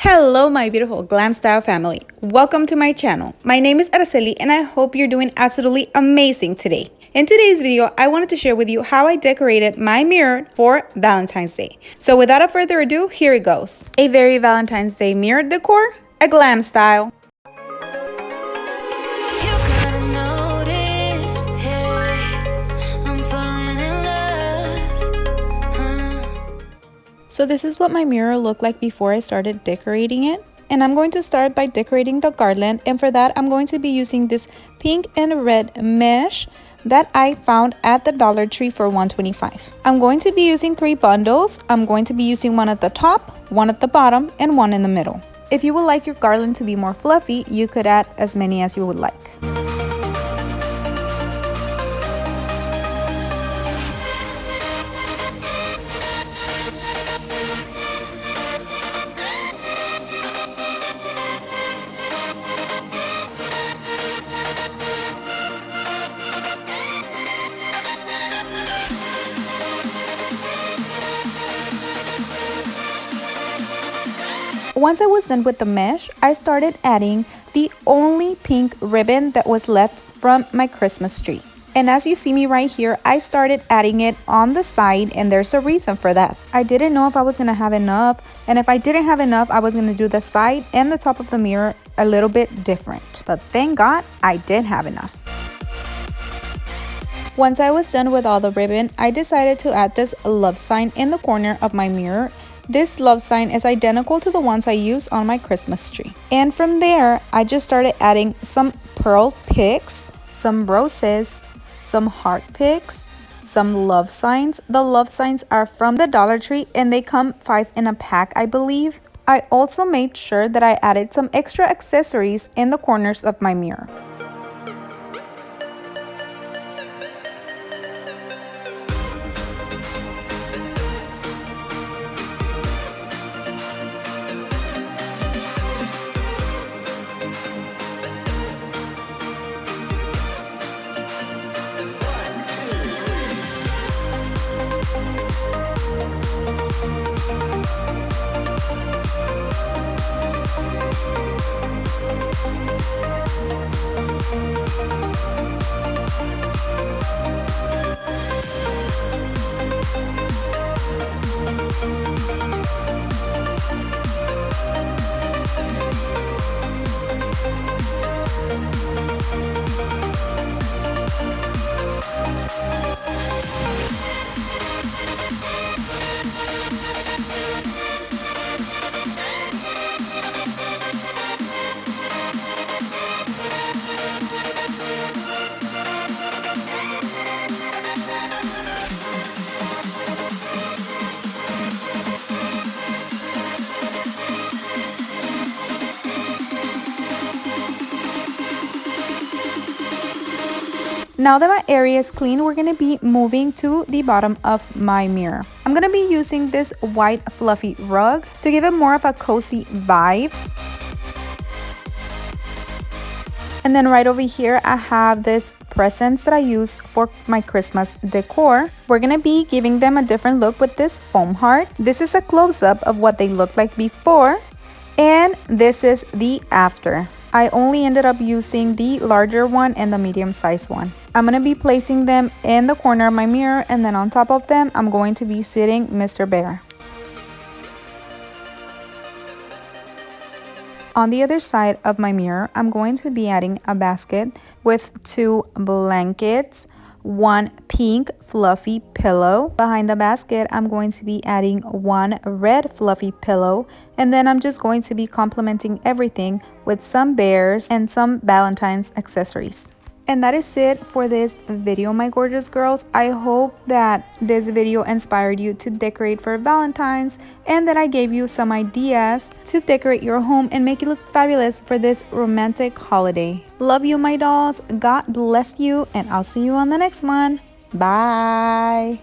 Hello my beautiful glam style family. Welcome to my channel. My name is Araceli and I hope you're doing absolutely amazing today. In today's video, I wanted to share with you how I decorated my mirror for Valentine's Day. So without further ado, here it goes. A very Valentine's Day mirror decor, a glam style. So this is what my mirror looked like before I started decorating it. And I'm going to start by decorating the garland, and for that I'm going to be using this pink and red mesh that I found at the Dollar Tree for $1.25. I'm going to be using 3 bundles. I'm going to be using one at the top, one at the bottom, and one in the middle. If you would like your garland to be more fluffy, you could add as many as you would like. Once I was done with the mesh, I started adding the only pink ribbon that was left from my Christmas tree. And as you see me right here, I started adding it on the side, and there's a reason for that. I didn't know if I was gonna have enough, and if I didn't have enough, I was gonna do the side and the top of the mirror a little bit different. But thank God I did have enough. Once I was done with all the ribbon, I decided to add this love sign in the corner of my mirror. This love sign is identical to the ones I use on my Christmas tree. And from there, I just started adding some pearl picks, some roses, some heart picks, some love signs. The love signs are from the Dollar Tree and they come 5 in a pack, I believe. I also made sure that I added some extra accessories in the corners of my mirror. Now that my area is clean, we're going to be moving to the bottom of my mirror. I'm going to be using this white fluffy rug to give it more of a cozy vibe. And then right over here, I have this presents that I use for my Christmas decor. We're going to be giving them a different look with this foam heart. This is a close-up of what they looked like before, and this is the after. I only ended up using the larger one and the medium-sized one. I'm going to be placing them in the corner of my mirror, and then on top of them, I'm going to be sitting Mr. Bear. On the other side of my mirror, I'm going to be adding a basket with 2 blankets, 1 pink fluffy pillow. Behind the basket, I'm going to be adding 1 red fluffy pillow, and then I'm just going to be complementing everything with some bears and some Valentine's accessories. And that is it for this video, my gorgeous girls. I hope that this video inspired you to decorate for Valentine's, and that I gave you some ideas to decorate your home and make it look fabulous for this romantic holiday. Love you, my dolls. God bless you, and I'll see you on the next one. Bye.